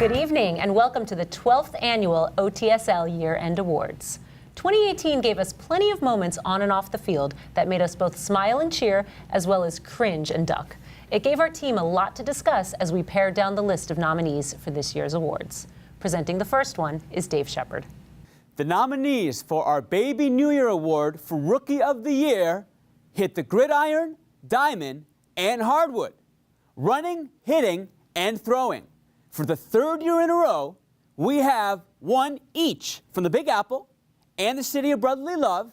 Good evening and welcome to the 12th annual OTSL Year-End Awards. 2018 gave us plenty of moments on and off the field that made us both smile and cheer, as well as cringe and duck. It gave our team a lot to discuss as we pared down the list of nominees for this year's awards. Presenting the first one is Dave Shepard. The nominees for our Baby New Year Award for Rookie of the Year hit the gridiron, diamond, and hardwood. Running, hitting, and throwing. For the third year in a row, we have one each from the Big Apple and the City of Brotherly Love,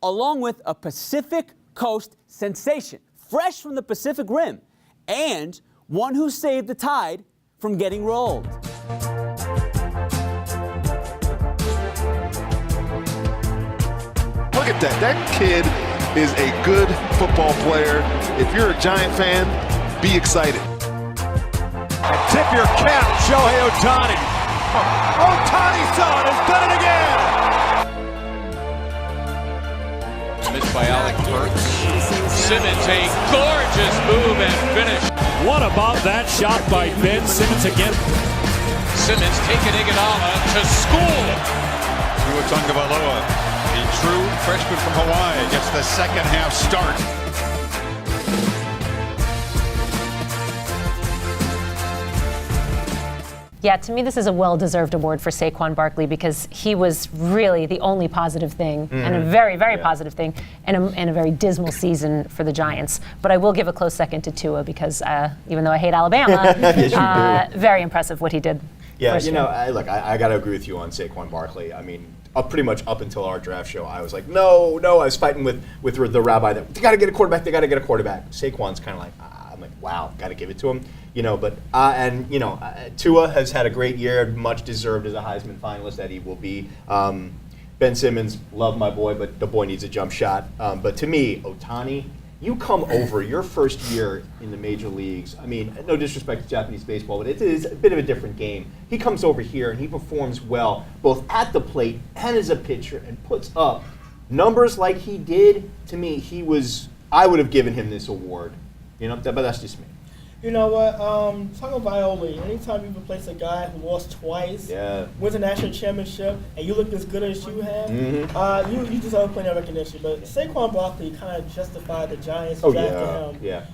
along with a Pacific Coast sensation, fresh from the Pacific Rim, and one who saved the Tide from getting rolled. Look at that. That kid is a good football player. If you're a Giant fan, be excited. And tip your cap, Shohei Ohtani. Ohtani-san has done it again. Missed by Alec Burks. Simmons, a gorgeous move and finish. What about that shot by Ben Simmons again? Simmons taking Iguodala to school. Tua Tagovailoa, a true freshman from Hawaii, gets the second half start. Yeah, to me, this is a well-deserved award for Saquon Barkley because he was really the only positive thing, and a very, very positive thing, and a very dismal season for the Giants. But I will give a close second to Tua because even though I hate Alabama, very impressive what he did. Yeah, you know, I got to agree with you on Saquon Barkley. I mean, pretty much up until our draft show, I was like, no, I was fighting with the rabbi that they got to get a quarterback, Saquon's kind of like, I'm like, wow, got to give it to him. You know, but Tua has had a great year, much deserved as a Heisman finalist that he will be. Ben Simmons, love my boy, but the boy needs a jump shot. But to me, Ohtani, you come over your first year in the major leagues. I mean, no disrespect to Japanese baseball, but it is a bit of a different game. He comes over here and he performs well, both at the plate and as a pitcher, and puts up numbers like he did. To me, I would have given him this award. You know, but that's just me. You know what? Talking about Violi, anytime you replace a guy who lost twice, wins a national championship, and you look as good as you have, you deserve plenty of recognition. But Saquon Barkley kind of justified the Giants drafting him. Yeah.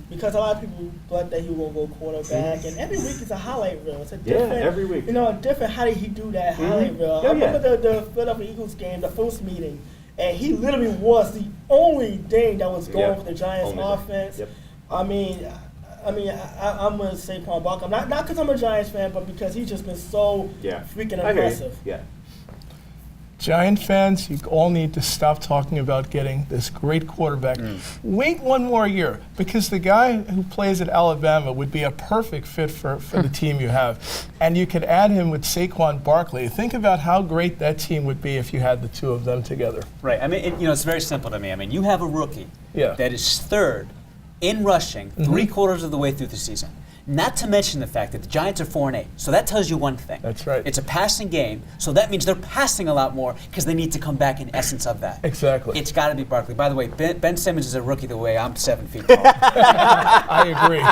Because a lot of people thought that he won't go quarterback, and every week is a highlight reel. It's a different, every week. You know, a different. How did he do that highlight reel? I remember the Philadelphia Eagles game, the first meeting, and he literally was the only thing that was going for the Giants offense. Yep. I mean, I'm going to say Saquon Barkley. Not because I'm a Giants fan, but because he's just been so freaking impressive. Yeah. Giant fans, you all need to stop talking about getting this great quarterback. Wait one more year, because the guy who plays at Alabama would be a perfect fit for the team you have. And you could add him with Saquon Barkley. Think about how great that team would be if you had the two of them together. Right. I mean, it's very simple to me. I mean, you have a rookie that is third in rushing 3/4 of the way through the season. Not to mention the fact that the Giants are 4-8. So that tells you one thing. That's right. It's a passing game, so that means they're passing a lot more because they need to come back in essence of that. Exactly. It's got to be Barkley. By the way, Ben Simmons is a rookie the way I'm 7 feet tall. I agree.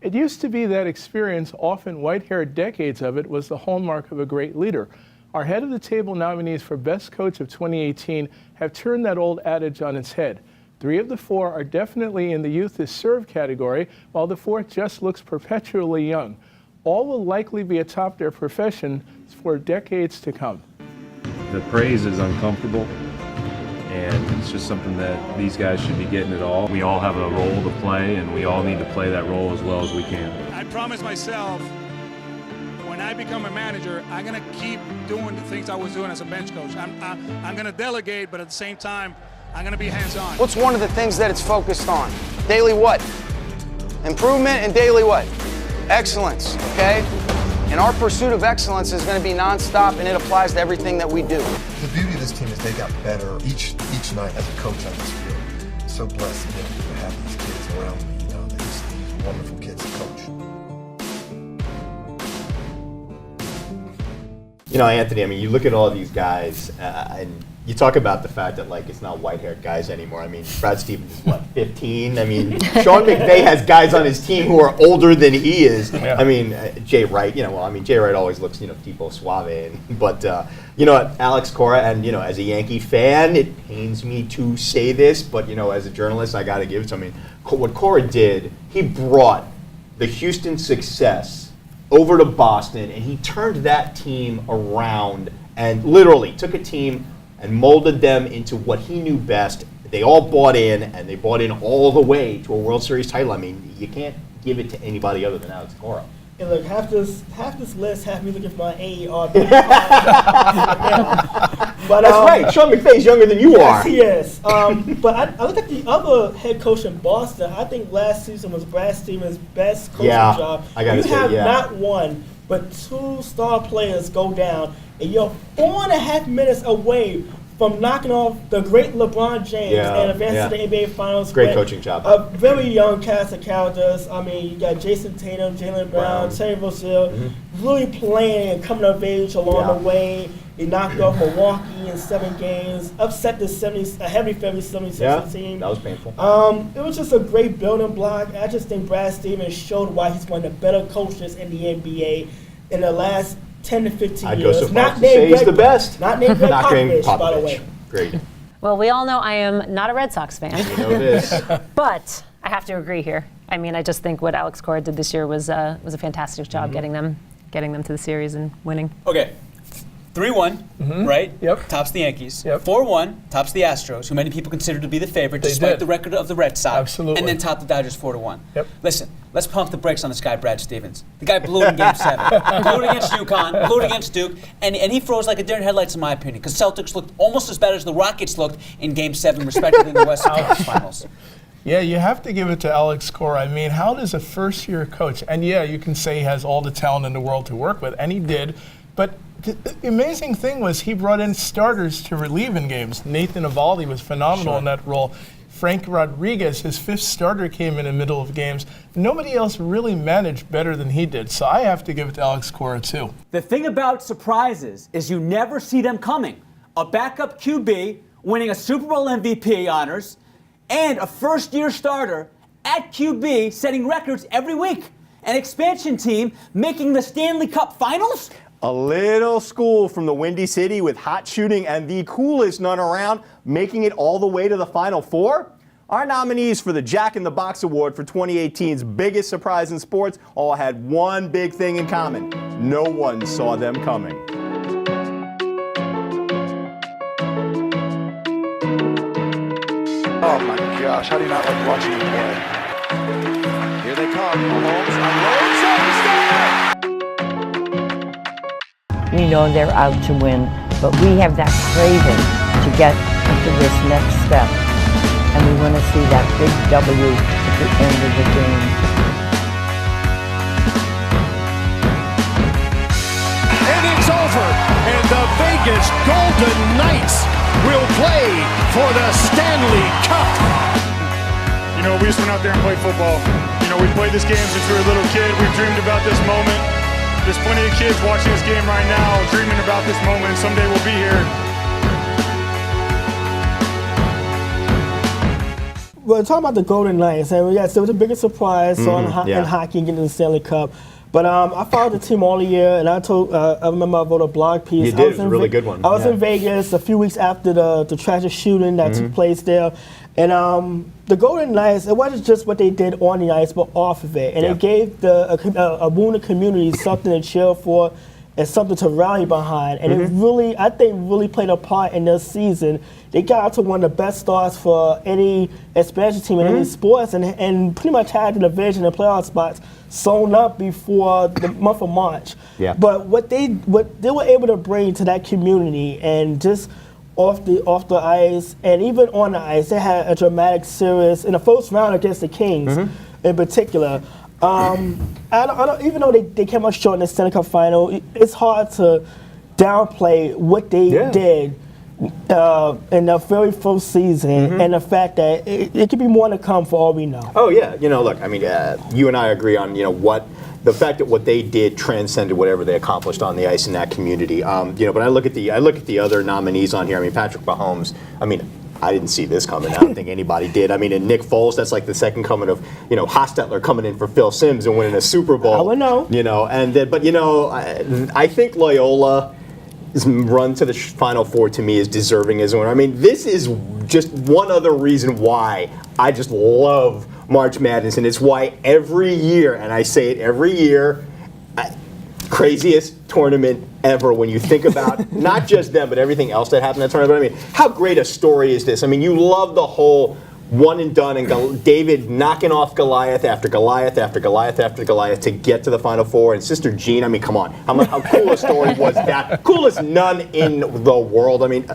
It used to be that experience, often white-haired decades of it, was the hallmark of a great leader. Our head of the table nominees for Best Coach of 2018 have turned that old adage on its head. 3 of the 4 are definitely in the youth is served category, while the 4th just looks perpetually young. All will likely be atop their profession for decades to come. The praise is uncomfortable, and it's just something that these guys should be getting it all. We all have a role to play, and we all need to play that role as well as we can. I promised myself, when I become a manager, I'm going to keep doing the things I was doing as a bench coach. I'm going to delegate, but at the same time, I'm going to be hands-on. What's one of the things that it's focused on? Daily what? Improvement and daily what? Excellence, okay? And our pursuit of excellence is going to be nonstop, and it applies to everything that we do. The beauty of this team is they got better each night as a coach on this field. So blessed to have these kids around me. You know, they're just wonderful kids to coach. You know, Anthony, I mean, you look at all these guys, and You talk about the fact that like it's not white-haired guys anymore. I mean, Brad Stevens is what, 15? I mean, Sean McVay has guys on his team who are older than he is. Yeah. I mean, Jay Wright. Jay Wright always looks, tipo suave. But Alex Cora, and as a Yankee fan, it pains me to say this, but as a journalist, I got to give it to him. I mean, what Cora did, he brought the Houston success over to Boston, and he turned that team around and literally took a team and molded them into what he knew best. They all bought in, and they bought in all the way to a World Series title. I mean, you can't give it to anybody other than Alex Cora. And look, half this list have me looking for my AER. But that's right. Sean McVay's younger than you are. Yes, he is. But I look at the other head coach in Boston. I think last season was Brad Stevens' best coaching job. I gotta say, you have not one, but 2 star players go down, and you're 4.5 minutes away from knocking off the great LeBron James and advancing to the NBA Finals. Great coaching job. A very young cast of characters. I mean, you got Jason Tatum, Jaylen Brown, Terry Rozier, really playing and coming of age along the way. They knocked off Milwaukee in 7 games, upset the heavy favorite 76ers team. That was painful. It was just a great building block. I just think Brad Stevens showed why he's one of the better coaches in the NBA in the last 10 to 15 I'd years. go so far as to say he's the best. Not named Greg Popovich, by the way. Great. Well, we all know I am not a Red Sox fan. You know this. But I have to agree here. I mean, I just think what Alex Cora did this year was a fantastic job getting them to the series and winning. Okay. 3-1, right? Yep. Tops the Yankees. Yep. 4-1, tops the Astros, who many people consider to be the favorite, despite the record of the Red Sox. Absolutely. And then top the Dodgers 4-1. Yep. Listen, let's pump the brakes on this guy, Brad Stevens. The guy blew it in Game 7. Blew it against UConn, blew it against Duke, and he froze like a deer in headlights, in my opinion, because Celtics looked almost as bad as the Rockets looked in Game 7, respectively, in the Western Conference Finals. Yeah, you have to give it to Alex Cora. I mean, how does a first-year coach, and yeah, you can say he has all the talent in the world to work with, and he did, but the amazing thing was he brought in starters to relieve in games. Nathan Eovaldi was phenomenal in that role. Frank Rodriguez, his 5th starter, came in the middle of games. Nobody else really managed better than he did, so I have to give it to Alex Cora, too. The thing about surprises is you never see them coming. A backup QB winning a Super Bowl MVP honors, and a first-year starter at QB setting records every week. An expansion team making the Stanley Cup Finals? A little school from the Windy City with hot shooting and the coolest nun around, making it all the way to the Final Four? Our nominees for the Jack in the Box Award for 2018's biggest surprise in sports all had one big thing in common. No one saw them coming. Oh my gosh, how do you not like watching them play? Here they come, Mahomes unloads We know they're out to win, but we have that craving to get into this next step. And we want to see that big W at the end of the game. And it's over, and the Vegas Golden Knights will play for the Stanley Cup. You know, we just went out there and played football. You know, we played this game since we were a little kid. We've dreamed about this moment. There's plenty of kids watching this game right now dreaming about this moment, and someday we'll be here. Well, talking about the Golden Knights, and yes, it was the biggest surprise in hockey getting the Stanley Cup. But I followed the team all year, and I remember I wrote a blog piece. You did, it was a really good one. I was in Vegas a few weeks after the tragic shooting that took place there. And the Golden Knights, it wasn't just what they did on the ice, but off of it. And it gave a wounded community something to cheer for and something to rally behind. And it really, I think, really played a part in this season. They got out to one of the best starts for any expansion team in any sports, and pretty much had the division and playoff spots sewn up before the month of March. Yeah. But what they were able to bring to that community, and just off the ice and even on the ice, they had a dramatic series in the first round against the Kings in particular. I don't, even though they came up short in the Stanley Cup final, it's hard to downplay what they did in their very first season, and the fact that it could be more to come for all we know. Oh yeah, look, I mean, you and I agree on what the fact that what they did transcended whatever they accomplished on the ice in that community. But I look at the other nominees on here. I mean, Patrick Mahomes. I mean, I didn't see this coming. I don't think anybody did. I mean, and Nick Foles, that's like the second coming of, Hostetler coming in for Phil Simms and winning a Super Bowl. I would know. I think Loyola's run to the Final Four to me is deserving as one. I mean, this is just one other reason why I just love March Madness, and it's why every year, and I say it every year, craziest tournament ever when you think about not just them, but everything else that happened in that tournament. I mean, how great a story is this? I mean, you love the whole one and done, and David knocking off Goliath after Goliath after Goliath after Goliath to get to the Final Four, and Sister Jean. I mean, come on, how cool a story was that? Cool as none in the world. I mean,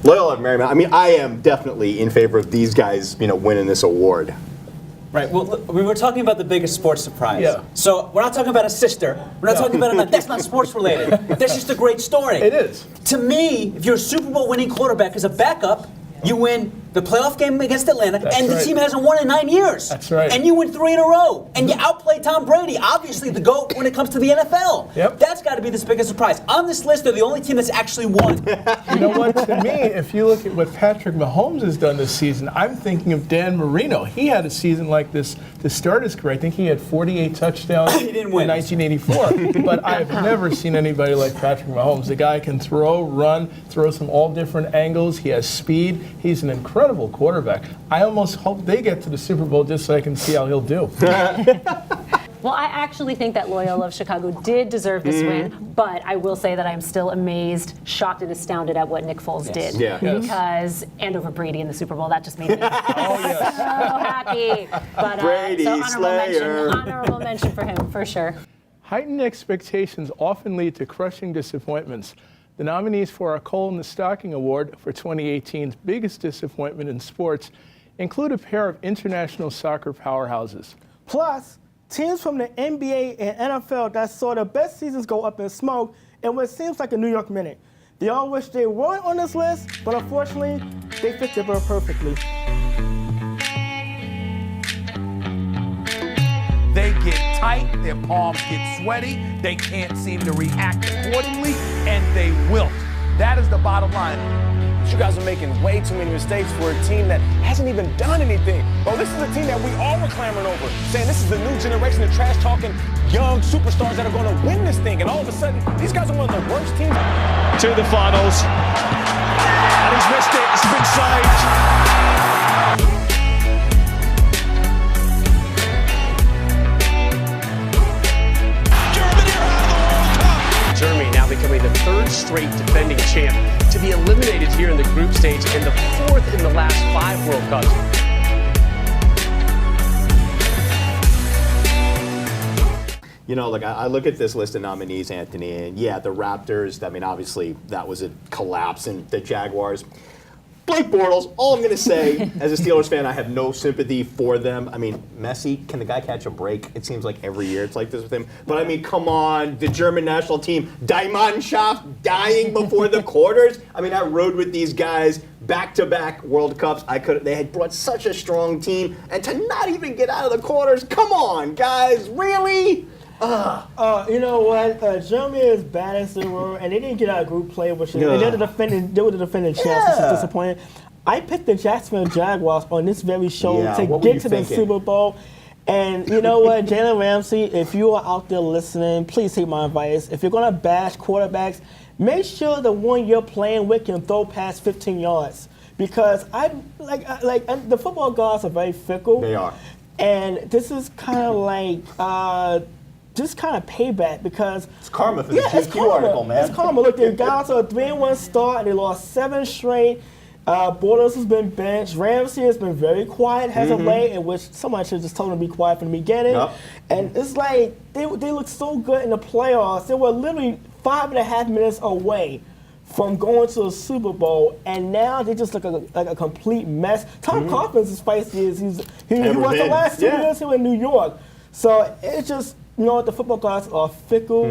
Loyola Marymount. I mean, I am definitely in favor of these guys, winning this award. Right. Well, we're talking about the biggest sports surprise. Yeah. So we're not talking about a sister. We're not talking about that's not sports related. That's just a great story. It is. To me, if you're a Super Bowl winning quarterback as a backup, you win the playoff game against Atlanta, and the team hasn't won in 9 years. That's right. And you win 3 in a row, and you outplay Tom Brady, obviously the GOAT when it comes to the NFL. Yep. That's got to be the biggest surprise. On this list, they're the only team that's actually won. You know what? To me, if you look at what Patrick Mahomes has done this season, I'm thinking of Dan Marino. He had a season like this to start his career. I think he had 48 touchdowns He didn't win. in 1984. But I've never seen anybody like Patrick Mahomes. The guy can throw, run, throws from all different angles. He has speed. He's an incredible quarterback. I almost hope they get to the Super Bowl just so I can see how he'll do. Well, I actually think that Loyola of Chicago did deserve this win, but I will say that I'm still amazed, shocked, and astounded at what Nick Foles did. Yeah. Because, and over Brady in the Super Bowl, that just made me so happy. But, Brady so Slayer. honorable mention for him, for sure. Heightened expectations often lead to crushing disappointments. The nominees for our Coal in the Stocking Award for 2018's biggest disappointment in sports include a pair of international soccer powerhouses. Plus, teams from the NBA and NFL that saw their best seasons go up in smoke in what seems like a New York minute. They all wish they weren't on this list, but unfortunately, they fit the bill perfectly. They get tight, their palms get sweaty, they can't seem to react accordingly, and they wilt. That is the bottom line. You guys are making way too many mistakes for a team that hasn't even done anything. Bro, this is a team that we all were clamoring over, saying this is the new generation of trash-talking young superstars that are going to win this thing. And all of a sudden, these guys are one of the worst teams. To the finals. And he's missed it. It's been saved. Germany now becoming the third straight defending champ to be eliminated here in the group stage and the fourth in the last 5 World Cups. I look at this list of nominees, Anthony, and yeah, the Raptors, I mean, obviously that was a collapse, and the Jaguars. Blake Bortles, all I'm going to say, as a Steelers fan, I have no sympathy for them. I mean, Messi, can the guy catch a break? It seems like every year it's like this with him. But I mean, come on, the German national team, Die Mannschaft, dying before the quarters. I mean, I rode with these guys back-to-back World Cups. They had brought such a strong team, and to not even get out of the quarters, come on, guys, really? You know what? Germany is bad as they were, and they didn't get out of group play, which and they were the defending champs, which is disappointing. I picked the Jacksonville Jaguars on this very show to get to the Super Bowl. And you know what, Jalen Ramsey, if you are out there listening, please take my advice. If you're gonna bash quarterbacks, make sure the one you're playing with can throw past 15 yards. Because the football gods are very fickle. They are. And this is kind of like just kind of payback because it's karma for the GQ article, man. It's karma. Look, they got to a 3-1 start and they lost 7 straight. Bortles has been benched. Ramsey has been very quiet as of late, in which someone should have just told him to be quiet from the beginning. Yep. And it's like they looked so good in the playoffs. They were literally 5.5 minutes away from going to a Super Bowl, and now they just look like a complete mess. Tom Coughlin's as feisty as he was the last 2 years here in New York. So it's just, you know what, the football gods are fickle.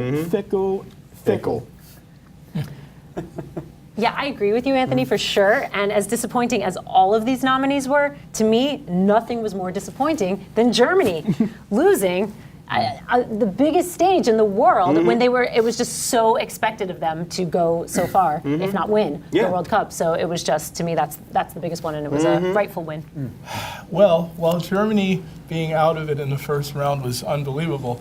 Yeah, I agree with you, Anthony, for sure. And as disappointing as all of these nominees were, to me, nothing was more disappointing than Germany losing the biggest stage in the world when it was just so expected of them to go so far, if not win the World Cup. So it was just, to me, that's the biggest one, and it was a rightful win. Well, while Germany being out of it in the first round was unbelievable,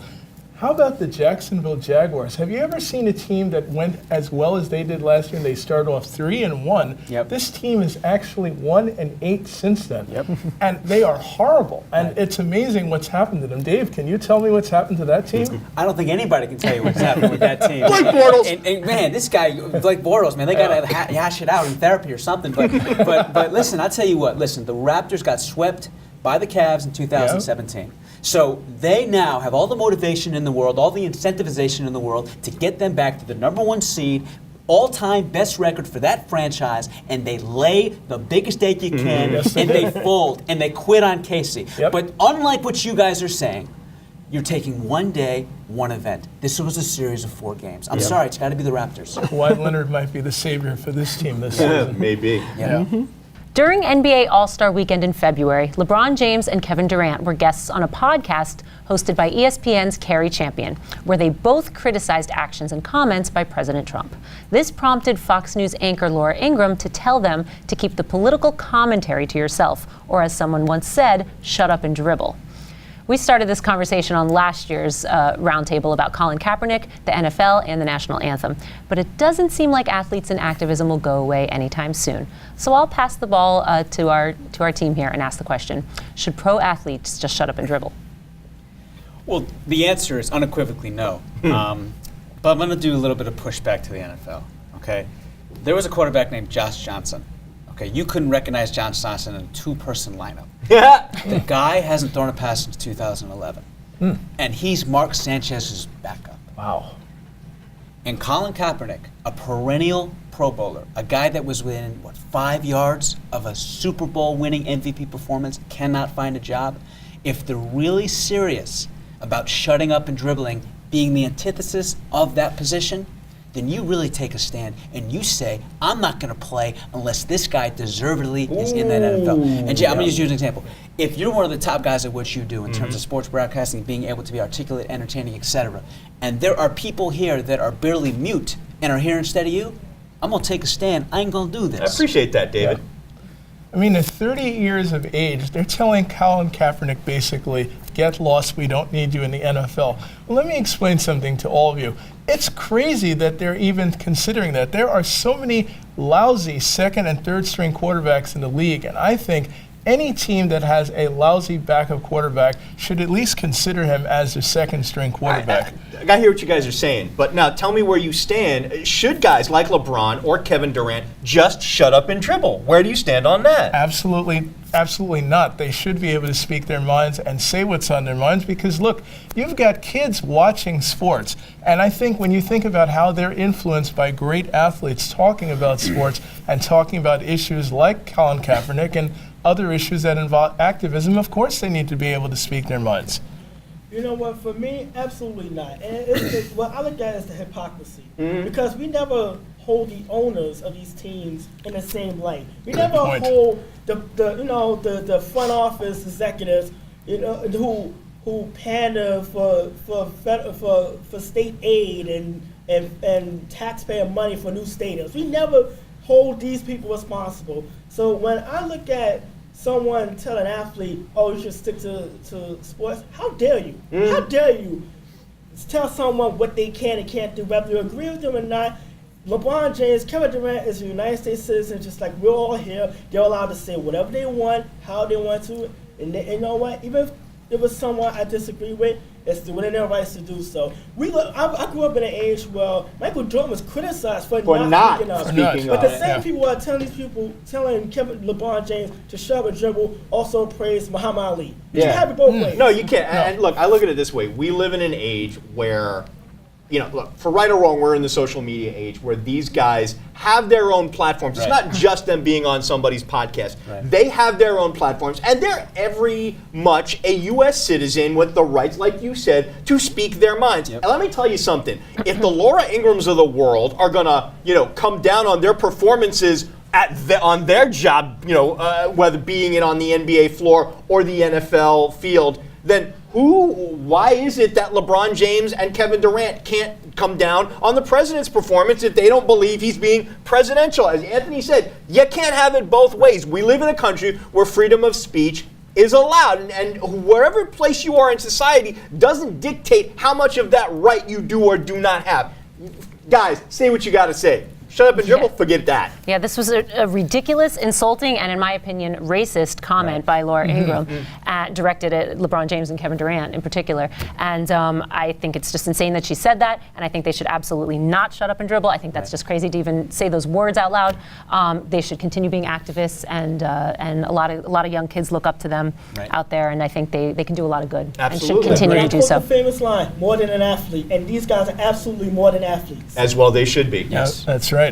how about the Jacksonville Jaguars? Have you ever seen a team that went as well as they did last year and they started off 3-1? Yep. This team is actually 1-8 since then. Yep. And they are horrible. And it's amazing what's happened to them. Dave, can you tell me what's happened to that team? I don't think anybody can tell you what's happened with that team. Blake Bortles! And man, this guy, Blake Bortles, man, they got to hash it out in therapy or something. But listen, I'll tell you what. Listen, the Raptors got swept by the Cavs in 2017. So they now have all the motivation in the world, all the incentivization in the world to get them back to the #1 seed, all-time best record for that franchise, and they lay the biggest egg you can, Yes, and they fold, and they quit on Casey. Yep. But unlike what you guys are saying, you're taking one day, one event. This was a series of 4 games. I'm sorry, it's got to be the Raptors. Kawhi Leonard might be the savior for this team this season. Maybe. Yeah. During NBA All-Star Weekend in February, LeBron James and Kevin Durant were guests on a podcast hosted by ESPN's Carrie Champion, where they both criticized actions and comments by President Trump. This prompted Fox News anchor Laura Ingraham to tell them to keep the political commentary to yourself, or as someone once said, shut up and dribble. We started this conversation on last year's roundtable about Colin Kaepernick, the NFL, and the national anthem. But it doesn't seem like athletes and activism will go away anytime soon. So I'll pass the ball to our team here and ask the question: should pro athletes just shut up and dribble? Well, the answer is unequivocally no. But I'm going to do a little bit of pushback to the NFL. Okay, there was a quarterback named Josh Johnson. Okay, you couldn't recognize Josh Johnson in a 2-person lineup. The guy hasn't thrown a pass since 2011. And he's Mark Sanchez's backup. Wow. And Colin Kaepernick, a perennial Pro Bowler, a guy that was within, 5 yards of a Super Bowl winning MVP performance, cannot find a job. If they're really serious about shutting up and dribbling being the antithesis of that position, then you really take a stand and you say, I'm not going to play unless this guy deservedly is in that NFL. And Jay, I'm going to use you as an example. If you're one of the top guys at what you do in terms of sports broadcasting, being able to be articulate, entertaining, etc., and there are people here that are barely mute and are here instead of you, I'm going to take a stand. I ain't going to do this. I appreciate that, David. I mean, at 30 years of age, they're telling Colin Kaepernick basically, get lost, we don't need you in the NFL. Well, let me explain something to all of you. It's crazy that they're even considering that. There are so many lousy second and third string quarterbacks in the league, and I think any team that has a lousy backup quarterback should at least consider him as their second string quarterback. I hear what you guys are saying, but now tell me where you stand. Should guys like LeBron or Kevin Durant just shut up and dribble? Where do you stand on that? Absolutely not. They should be able to speak their minds and say what's on their minds because, look, you've got kids watching sports. And I think when you think about how they're influenced by great athletes talking about sports and talking about issues like Colin Kaepernick and other issues that involve activism, of course they need to be able to speak their minds. You know what, for me, absolutely not. And what I look at is the hypocrisy. Because we never hold the owners of these teams in the same light. We never hold the front office executives, who pander for state aid and taxpayer money for new stadiums. We never hold these people responsible. So when I look at someone tell an athlete, oh, you should stick to sports, how dare you? How dare you tell someone what they can and can't do, whether you agree with them or not? LeBron James, Kevin Durant is a United States citizen, just like we're all here. They're allowed to say whatever they want, how they want to, and you know what? Even if it was someone I disagree with, it's within their rights to do so. I grew up in an age where Michael Jordan was criticized for not speaking up. But the same people are telling LeBron James to shove a dribble also praise Muhammad Ali. You have it both ways. No, you can't. And look, I look at it this way. We live in an age where, look, for right or wrong, we're in the social media age where these guys have their own platforms. It's not just them being on somebody's podcast. They have their own platforms, and they're every much a U.S. citizen with the rights, like you said, to speak their minds. And let me tell you something. If the Laura Ingrams of the world are going to, come down on their performances on their job, whether being it on the NBA floor or the NFL field, then why is it that LeBron James and Kevin Durant can't come down on the president's performance if they don't believe he's being presidential? As Anthony said, you can't have it both ways. We live in a country where freedom of speech is allowed, and wherever place you are in society doesn't dictate how much of that right you do or do not have. Guys, say what you got to say. Shut up and dribble, forget that. Yeah, this was a ridiculous, insulting, and in my opinion, racist comment by Laura Ingraham directed at LeBron James and Kevin Durant in particular. And I think it's just insane that she said that, and I think they should absolutely not shut up and dribble. I think that's just crazy to even say those words out loud. They should continue being activists, and a lot of young kids look up to them out there, and I think they can do a lot of good and should continue to do so. The famous line, more than an athlete, and these guys are absolutely more than athletes. As well they should be. Yes, that's right.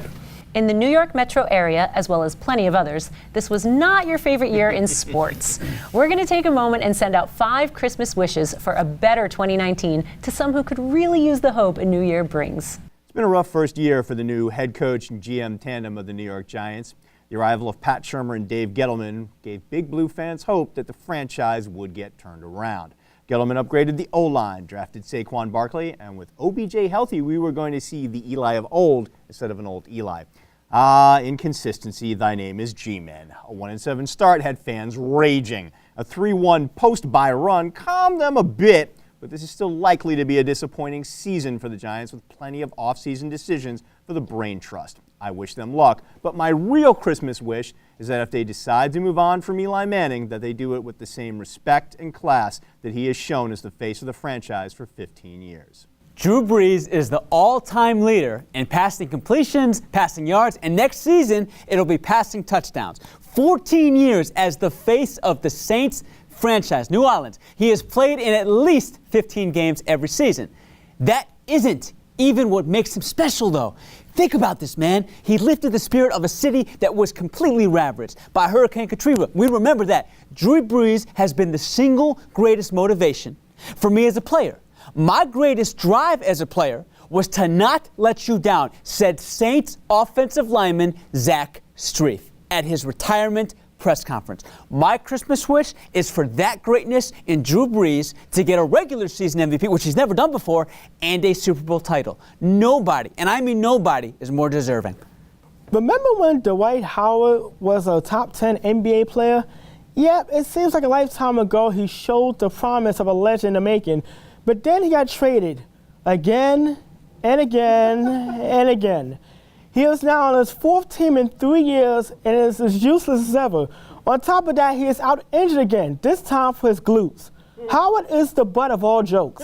In the New York metro area, as well as plenty of others, this was not your favorite year in sports. We're going to take a moment and send out 5 Christmas wishes for a better 2019 to some who could really use the hope a new year brings. It's been a rough first year for the new head coach and GM tandem of the New York Giants. The arrival of Pat Shurmur and Dave Gettleman gave Big Blue fans hope that the franchise would get turned around. Gettleman upgraded the O-line, drafted Saquon Barkley, and with OBJ healthy, we were going to see the Eli of old instead of an old Eli. Inconsistency, thy name is G-Man. A 1-7 start had fans raging. A 3-1 post-bye run calmed them a bit, but this is still likely to be a disappointing season for the Giants with plenty of off-season decisions for the Brain Trust. I wish them luck, but my real Christmas wish is that if they decide to move on from Eli Manning, that they do it with the same respect and class that he has shown as the face of the franchise for 15 years. Drew Brees is the all-time leader in passing completions, passing yards, and next season it'll be passing touchdowns. 14 years as the face of the Saints franchise, New Orleans. He has played in at least 15 games every season. That isn't even what makes him special, though. Think about this, man. He lifted the spirit of a city that was completely ravaged by Hurricane Katrina. We remember that. Drew Brees has been the single greatest motivation for me as a player. My greatest drive as a player was to not let you down, said Saints offensive lineman Zach Strief at his retirement press conference. My Christmas wish is for that greatness in Drew Brees to get a regular season MVP, which he's never done before, and a Super Bowl title. Nobody, and I mean nobody, is more deserving. Remember when Dwight Howard was a top 10 NBA player? Yep, it seems like a lifetime ago he showed the promise of a legend in the making, but then he got traded again and again and again. He is now on his 4th team in 3 years and is as useless as ever. On top of that, he is out injured again, this time for his glutes. Howard is the butt of all jokes.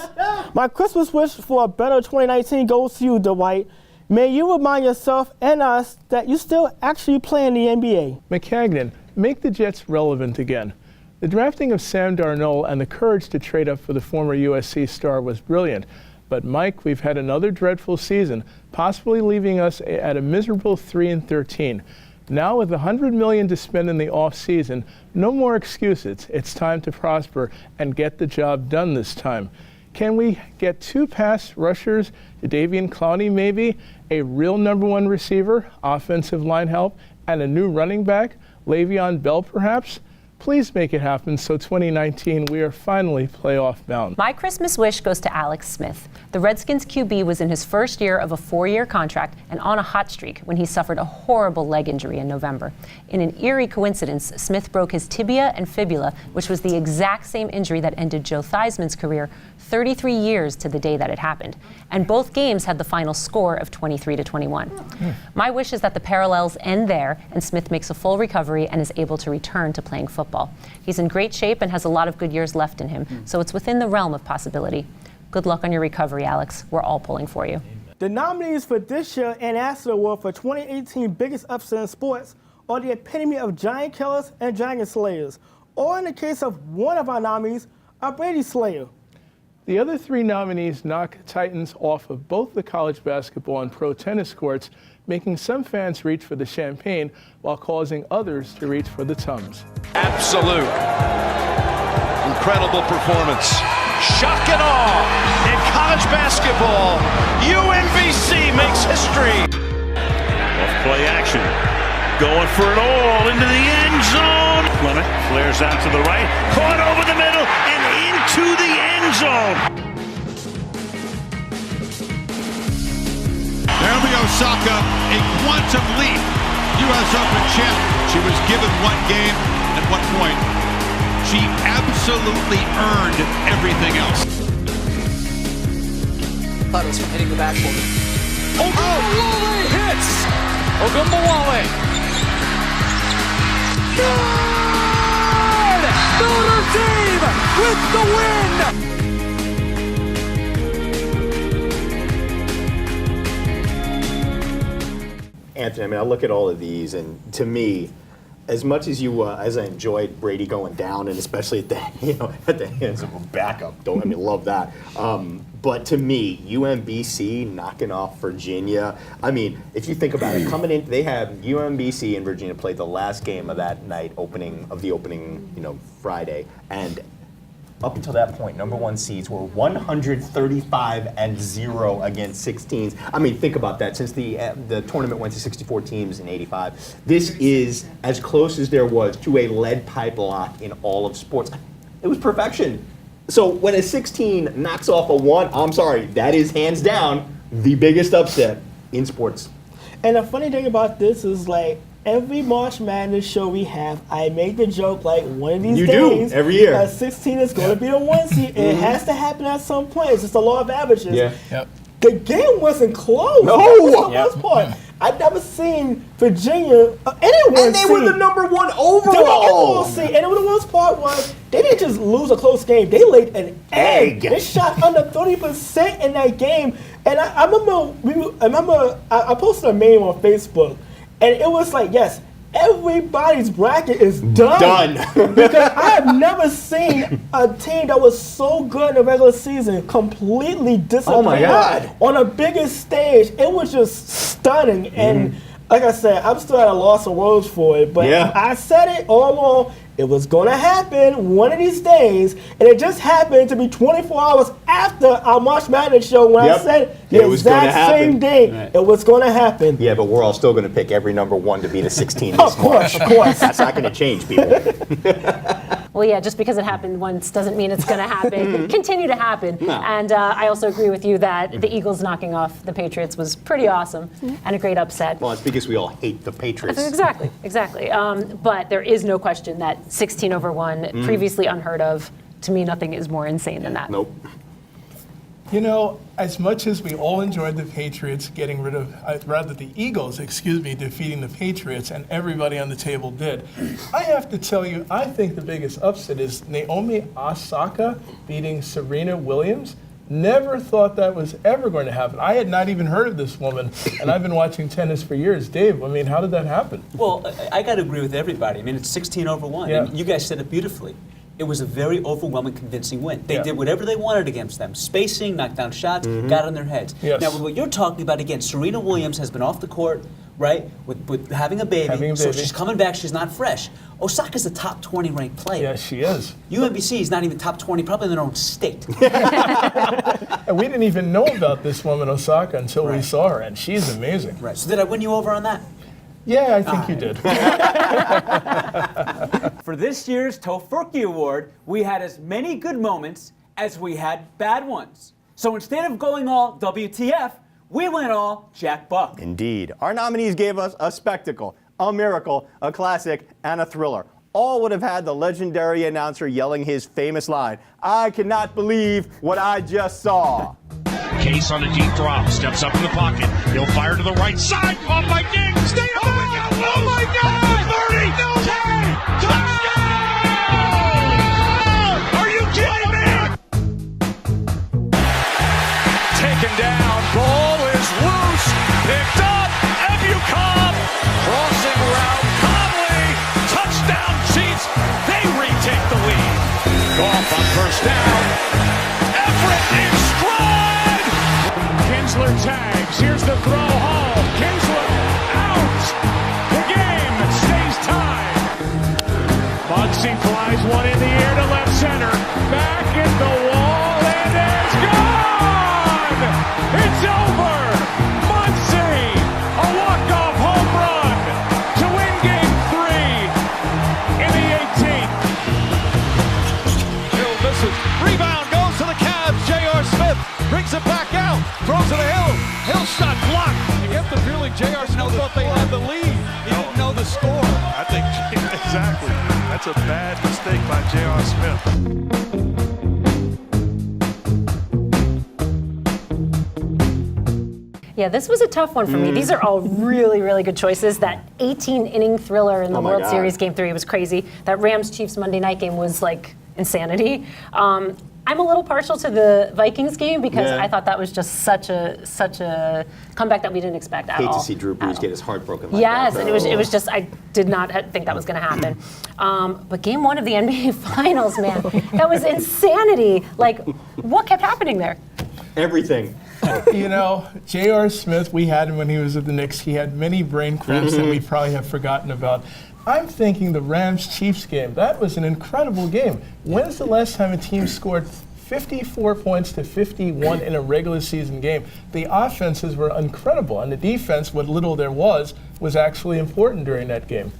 My Christmas wish for a better 2019 goes to you, Dwight. May you remind yourself and us that you still actually play in the NBA. McCagnon, make the Jets relevant again. The drafting of Sam Darnold and the courage to trade up for the former USC star was brilliant. But Mike, we've had another dreadful season, possibly leaving us at a miserable 3-13. Now with $100 million to spend in the offseason, no more excuses. It's time to prosper and get the job done this time. Can we get 2 pass rushers, Jadeveon Clowney maybe, a real #1 receiver, offensive line help, and a new running back, Le'Veon Bell perhaps? Please make it happen so 2019 we are finally playoff bound. My Christmas wish goes to Alex Smith. The Redskins QB was in his first year of a 4-year contract and on a hot streak when he suffered a horrible leg injury in November. In an eerie coincidence, Smith broke his tibia and fibula, which was the exact same injury that ended Joe Theismann's career 33 years to the day that it happened. And both games had the final score of 23-21. My wish is that the parallels end there and Smith makes a full recovery and is able to return to playing football. He's in great shape and has a lot of good years left in him, so it's within the realm of possibility. Good luck on your recovery, Alex. We're all pulling for you. The nominees for this year and Otsl Award for 2018 Biggest Upset in Sports are the epitome of giant killers and dragon slayers, or in the case of one of our nominees, a Brady Slayer. The other 3 nominees knock Titans off of both the college basketball and pro tennis courts, making some fans reach for the champagne while causing others to reach for the Tums. Absolute. Incredible performance. Shock and awe in college basketball. UMBC makes history. Off play action. Going for it all into the end zone. Clement flares out to the right. Caught over the middle and to the end zone. Naomi Osaka, a quantum leap. U.S. Open champ. She was given one game at one point. She absolutely earned everything else. Puddles from hitting the backboard. Ogunbowale hits! Ogunbowale. Good! Notre Dame with the win! Anthony, I mean, I look at all of these, and to me, as much as as I enjoyed Brady going down, and especially at the hands of a backup, love that. But to me, UMBC knocking off Virginia. I mean, if you think about it, coming in, they have UMBC and Virginia played the last game of that night, opening Friday, and up until that point, number one seeds were 135-0 against 16s. I mean, think about that. Since the tournament went to 64 teams in '85, this is as close as there was to a lead pipe lock in all of sports. It was perfection. So when a 16 knocks off a 1, I'm sorry, that is hands down the biggest upset in sports. And the funny thing about this is, like, every March Madness show we have, I make the joke, like, one of these days, every year, a 16 is going to be the 1 seed. It has to happen at some point. It's just the law of averages. Yeah. Yep. The game wasn't close. No. That was the worst part. I've never seen Virginia, anyone And they were the number 1 overall. They were overall seed. And the worst part was, they didn't just lose a close game. They laid an egg. They shot under 30% in that game. And I remember I posted a meme on Facebook. And it was like, yes, everybody's bracket is done. Because I have never seen a team that was so good in the regular season completely disappear. Oh my God. On a bigger stage. It was just stunning. And like I said, I'm still at a loss of words for it. But I said it all along. It was going to happen one of these days, and it just happened to be 24 hours after our March Madness show when I said the exact same day it was going to happen. Yeah, but we're all still going to pick every number 1 to be the 16 this Of course. That's not going to change, people. Well, yeah, just because it happened once doesn't mean it's going to happen. Continue to happen. No. And I also agree with you that the Eagles knocking off the Patriots was pretty awesome and a great upset. Well, it's because we all hate the Patriots. Exactly. But there is no question that 16-1, previously unheard of. To me, nothing is more insane than that. Nope. You know, as much as we all enjoyed the Patriots getting rid of, the Eagles, defeating the Patriots, and everybody on the table did, I have to tell you, I think the biggest upset is Naomi Osaka beating Serena Williams. Never thought that was ever going to happen. I had not even heard of this woman, and I've been watching tennis for years. Dave, I mean, how did that happen? Well, I got to agree with everybody. I mean, it's 16-1. Yeah. And you guys said it beautifully. It was a very overwhelming, convincing win. They did whatever they wanted against them. Spacing, knocked down shots, got in their heads. Yes. Now, what you're talking about, again, Serena Williams has been off the court, right, with having a baby. So she's coming back. She's not fresh. Osaka's a top 20 ranked player. Yes, she is. UMBC is not even top 20, probably in their own state. And we didn't even know about this woman, Osaka, until we saw her, and she's amazing. Right. So did I win you over on that? Yeah, I think you did. For this year's Tofurky Award, we had as many good moments as we had bad ones. So instead of going all WTF, we went all Jack Buck. Indeed. Our nominees gave us a spectacle, a miracle, a classic, and a thriller. All would have had the legendary announcer yelling his famous line, "I cannot believe what I just saw." Case on a deep drop, steps up in the pocket. He'll fire to the right side. Caught by King. Stay up. Oh my God! Oh my God! 30. No. 10. Touchdown! Are you kidding me? Taken down. Ball is loose. Picked up. Ebucom. Crossing route. Conley. Touchdown Chiefs. They retake the lead. Goff on first down. Everett in stride. Kinsler tags. Here's the throw home. Kinsler out. The game stays tied. Bugsy flies one in the air to left center. Back in the wall and it's gone. It's over. Muncy, a walk-off home run to win game 3 in the 18th. Hill misses. Rebound. brings it back out, throws it to Hill. Hill shot blocked. You get the feeling J.R. Smith thought they had the lead. He didn't know the score. I think exactly. That's a bad mistake by J.R. Smith. Yeah, this was a tough one for me. These are all really, really good choices. That 18-inning thriller in the World Series Game 3 was crazy. That Rams-Chiefs Monday night game was like insanity. I'm a little partial to the Vikings game because I thought that was just such a comeback that we didn't expect at all. Hate to see Drew Brees get his heart broken like yes, that. and it was just, I did not think that was going to happen. But game 1 of the NBA Finals, man, that was insanity. Like, what kept happening there? Everything. You know, J.R. Smith, we had him when he was at the Knicks. He had many brain cramps that we probably have forgotten about. I'm thinking the Rams-Chiefs game, that was an incredible game. When's the last time a team scored 54 points to 51 in a regular season game? The offenses were incredible, and the defense, what little there was actually important during that game.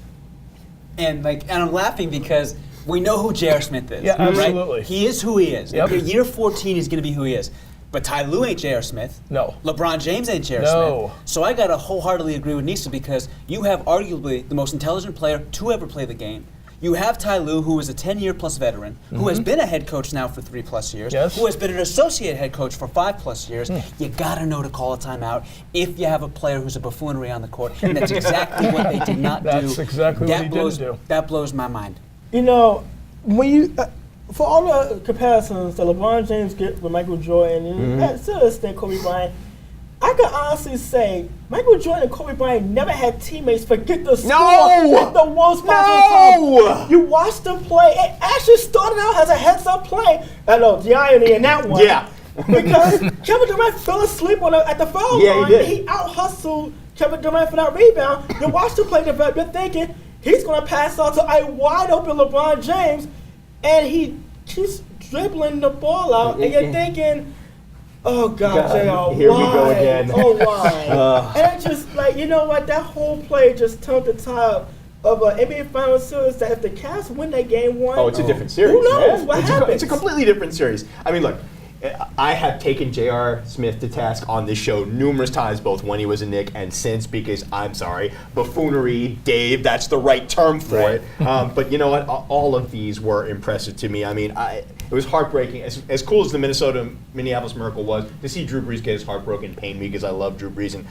And I'm laughing because we know who J.R. Smith is. Yeah, absolutely. Right? He is who he is. Yep. Year 14 is going to be who he is. But Ty Lue ain't J.R. Smith. No. LeBron James ain't J.R. No. Smith. So I got to wholeheartedly agree with Nisa because you have arguably the most intelligent player to ever play the game. You have Ty Lue, who is a 10-year-plus veteran, who has been a head coach now for 3+ years, who has been an associate head coach for 5+ years. You got to know to call a timeout if you have a player who's a buffoonery on the court, and that's exactly what they did not do. That's exactly what he didn't do. That blows my mind. You know, when you for all the comparisons that LeBron James get with Michael Jordan, and to this extent Kobe Bryant, I can honestly say Michael Jordan and Kobe Bryant never had teammates forget the score at the worst possible time. You watched them play. It actually started out as a heads-up play. I know the irony in that one. Yeah. Because Kevin Durant fell asleep at the foul line. He did. He out-hustled Kevin Durant for that rebound. You watch the play develop. You're thinking he's going to pass out to a wide-open LeBron James, and he keeps dribbling the ball out, and you're thinking, oh, God, JR, here why? we go again. Oh, why? And it's just like, you know what? That whole play just turned the tide of an NBA Finals series that if the Cavs win that game 1, it's a different series. Who knows what happens? It's a completely different series. I mean, look, I have taken J.R. Smith to task on this show numerous times, both when he was a Knick and since, because I'm sorry, buffoonery, Dave, that's the right term for it. But you know what? All of these were impressive to me. I mean, it was heartbreaking. As cool as the Minneapolis Miracle was, to see Drew Brees get his heart broken pained me because I love Drew Brees. And,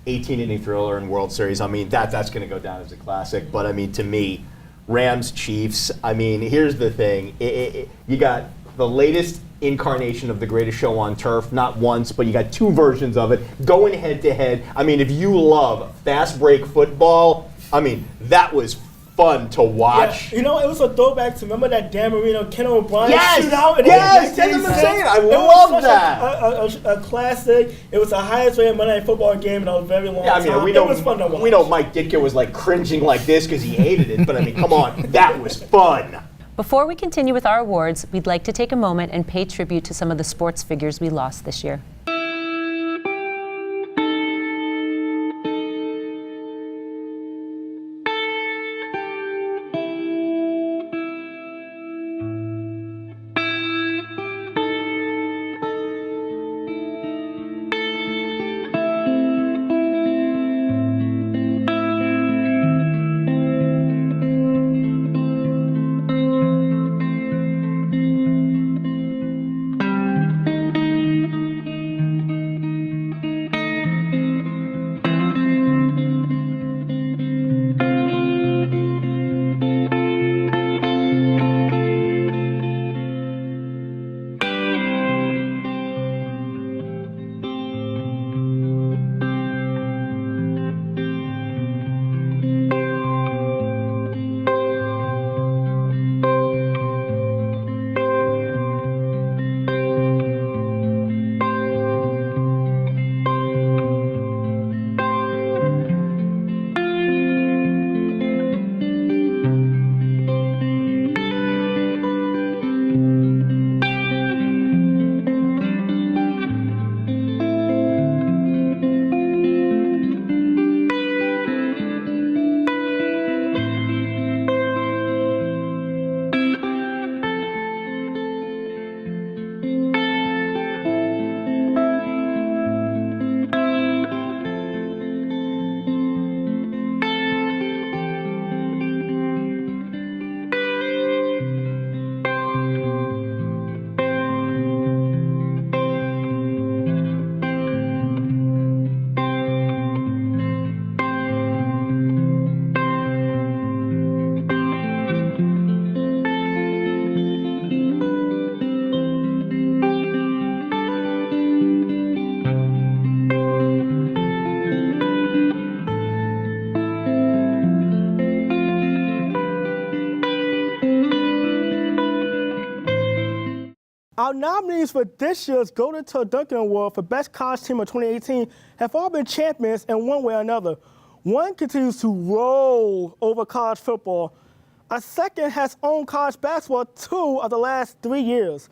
18-inning thriller in World Series, I mean, that's going to go down as a classic. But, I mean, to me, Rams, Chiefs, I mean, here's the thing. You got the latest incarnation of the greatest show on turf, not once, but you got 2 versions of it going head-to-head. I mean, if you love fast break football, I mean, that was fun to watch. Yeah, it was a throwback to remember that Dan Marino, Ken O'Brien shootout. That's what I'm saying. I love that. A classic. It was the highest rated Monday Night Football game in a very long time. It was fun to watch. We know Mike Ditka was like cringing like this because he hated it, but I mean, come on, that was fun. Before we continue with our awards, we'd like to take a moment and pay tribute to some of the sports figures we lost this year. nominees for this year's Golden Toe Duncan Award for Best College Team of 2018 have all been champions in one way or another. One continues to roll over college football. A second has owned college basketball 2 of the last 3 years.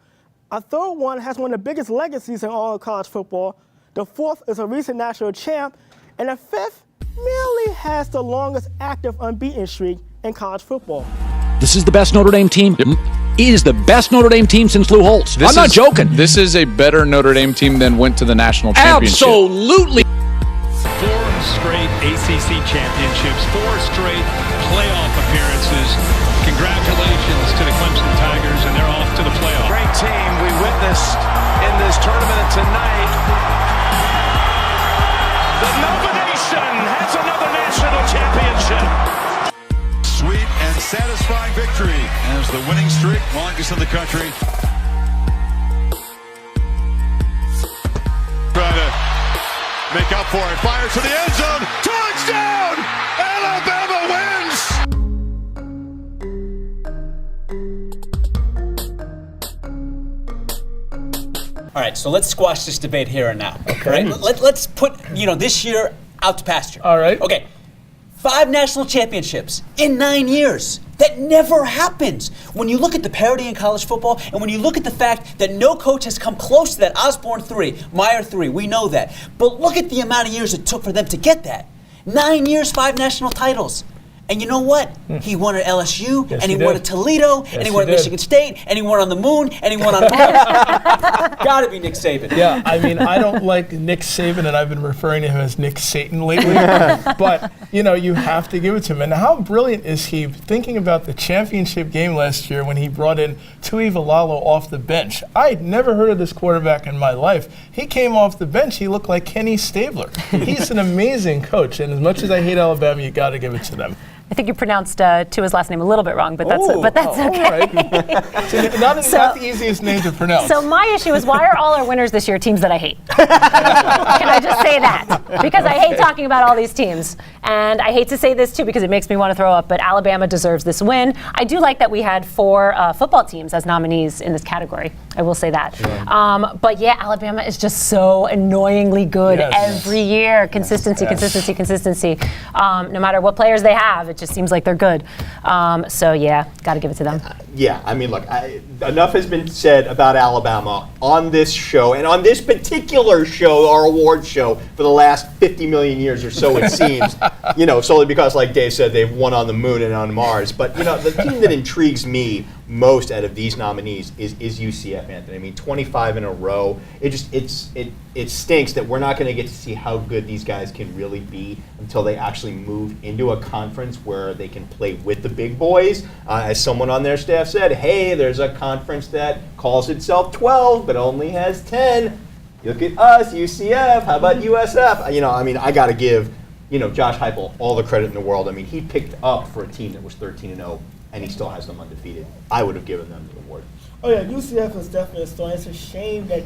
A third one has one of the biggest legacies in all of college football. The fourth is a recent national champ. And the fifth merely has the longest active unbeaten streak in college football. This is the best Notre Dame team. It is the best Notre Dame team since Lou Holtz. I'm not joking. This is a better Notre Dame team than went to the national championship. Absolutely. 4 straight ACC championships, 4 straight playoff appearances. Congratulations to the Clemson Tigers, and they're off to the playoff. Great team we witnessed in this tournament tonight. The Nova Nation has another national championship. Sweet and satisfying victory as the winning streak longest in the country. Trying to make up for it. Fires to the end zone. Touchdown! Alabama wins! All right, so let's squash this debate here and now. Okay. Right? Let's put, this year out to pasture. All right. Okay. 5 national championships in 9 years. That never happens. When you look at the parity in college football, and when you look at the fact that no coach has come close to that, Osborne 3, Meyer 3, we know that. But look at the amount of years it took for them to get that. 9 years, 5 national titles. And you know what? He won at LSU, Yes, and he he won did. at Toledo, Yes, and he he won at did. Michigan State, and he won on the moon, and he won on Mars. Gotta be Nick Saban. Yeah, I mean, I don't like Nick Saban, and I've been referring to him as Nick Satan lately. But, you have to give it to him. And how brilliant is he thinking about the championship game last year when he brought in Tui Valalo off the bench? I had never heard of this quarterback in my life. He came off the bench. He looked like Kenny Stabler. He's an amazing coach. And as much as I hate Alabama, you got to give it to them. I think you pronounced Tua's last name a little bit wrong, but that's okay. All right. So not the easiest name to pronounce. So my issue is, why are all our winners this year teams that I hate? Can I just say that? Because I hate talking about all these teams. And I hate to say this, too, because it makes me want to throw up, but Alabama deserves this win. I do like that we had 4 football teams as nominees in this category. I will say that. Yeah. But yeah, Alabama is just so annoyingly good every year. Consistency. No matter what players they have, it just seems like they're good. So yeah, got to give it to them. Yeah, I mean, look, enough has been said about Alabama on this show, and on this particular show, our award show, for the last 50 million years or so, it seems, solely because, like Dave said, they've won on the moon and on Mars. But, the team that intrigues me most out of these nominees is UCF, Anthony. I mean, 25 in a row. It stinks that we're not going to get to see how good these guys can really be until they actually move into a conference where they can play with the big boys. As someone on their staff said, hey, there's a conference that calls itself 12 but only has 10. Look at us, UCF. How about USF? I got to give, Josh Heupel all the credit in the world. I mean, he picked up for a team that was 13-0, and he still has them undefeated. I would have given them the award. Oh yeah, UCF is definitely a story. It's a shame that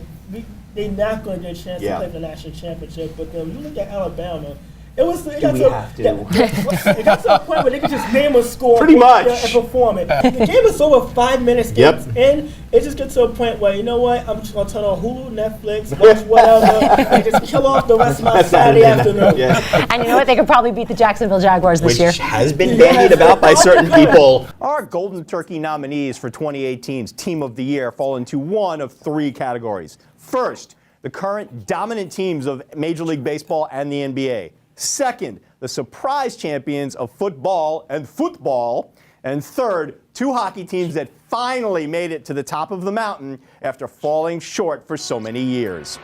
they're not going to get a chance to play for the national championship. But then you look at Alabama. It got to a point where they could just name a score Pretty much. And perform it. The game is over 5 minutes in. It just gets to a point where, you know what, I'm just going to turn on Hulu, Netflix, watch whatever, and just kill off the rest of my Saturday afternoon. Yeah. And you know what? They could probably beat the Jacksonville Jaguars this year. Which has been bandied about by certain people. Our Golden Turkey nominees for 2018's Team of the Year fall into one of 3 categories. First, the current dominant teams of Major League Baseball and the NBA. Second, the surprise champions of football. And third, 2 hockey teams that finally made it to the top of the mountain after falling short for so many years.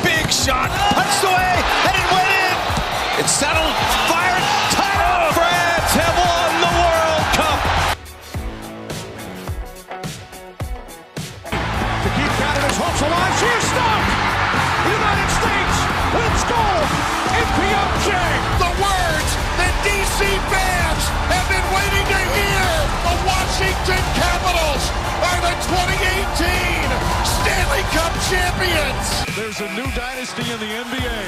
Big shot, punched away, and it went in. It's settled, fired, title. France have won the World Cup. To keep Canada's hopes alive, she's stopped. The United States wins gold in Pyeongchang. The words that DC fans have been waiting to hear. The Washington Capitals are the 2018 Stanley Cup champions. There's a new dynasty in the NBA.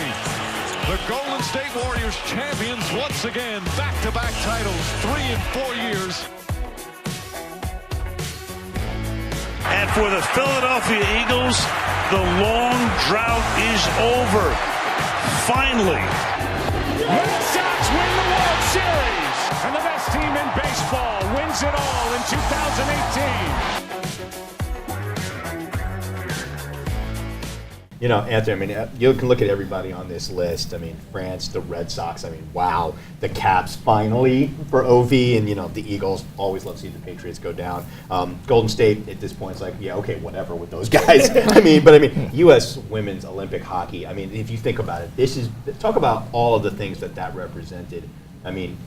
The Golden State Warriors champions once again. Back-to-back titles, 3 in 4 years. And for the Philadelphia Eagles, the long drought is over. Finally. Red Sox win the World Series. And the best team in baseball wins it all in 2018. You know, Anthony, I mean, you can look at everybody on this list. I mean, France, the Red Sox, I mean, wow. The Caps finally for OV, and, you know, the Eagles always love seeing the Patriots go down. Golden State at this point is like, yeah, okay, whatever with those guys. I mean, U.S. women's Olympic hockey, I mean, if you think about it, talk about all of the things that represented. I mean,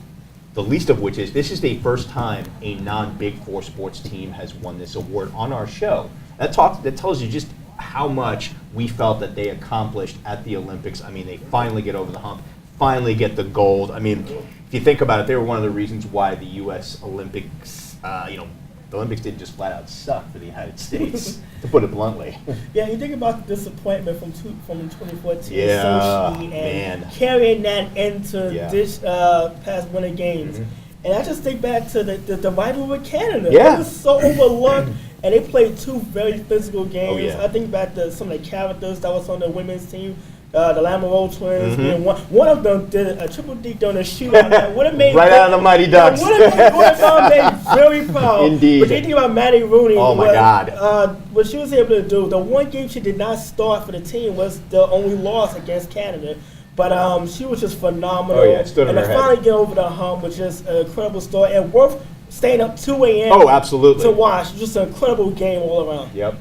the least of which is this is the first time a non-Big Four sports team has won this award on our show. That tells you just how much we felt that they accomplished at the Olympics. I mean, they finally get over the hump, finally get the gold. I mean, if you think about it, they were one of the reasons why the U.S. Olympics, the Olympics didn't just flat out suck for the United States, to put it bluntly. Yeah, you think about the disappointment from 2014, yeah, Sochi, and carrying that into this past Winter Games. And I just think back to the rivalry with Canada. Yeah. It was so overlooked. And they played two very physical games. Oh, yeah. I think back to some of the characters that was on the women's team, the Lamoureux twins. And one of them did a triple deke on a shootout. That would have made right out of the Mighty Ducks. Would have made very proud. Indeed. But they think about Maddie Rooney. Oh my God. What she was able to do. The one game she did not start for the team was the only loss against Canada. But she was just phenomenal. Oh yeah, stood on her head. And to finally get over the hump was just an incredible story and worth staying up 2 a.m. Oh, absolutely. to watch. Just an incredible game all around. Yep.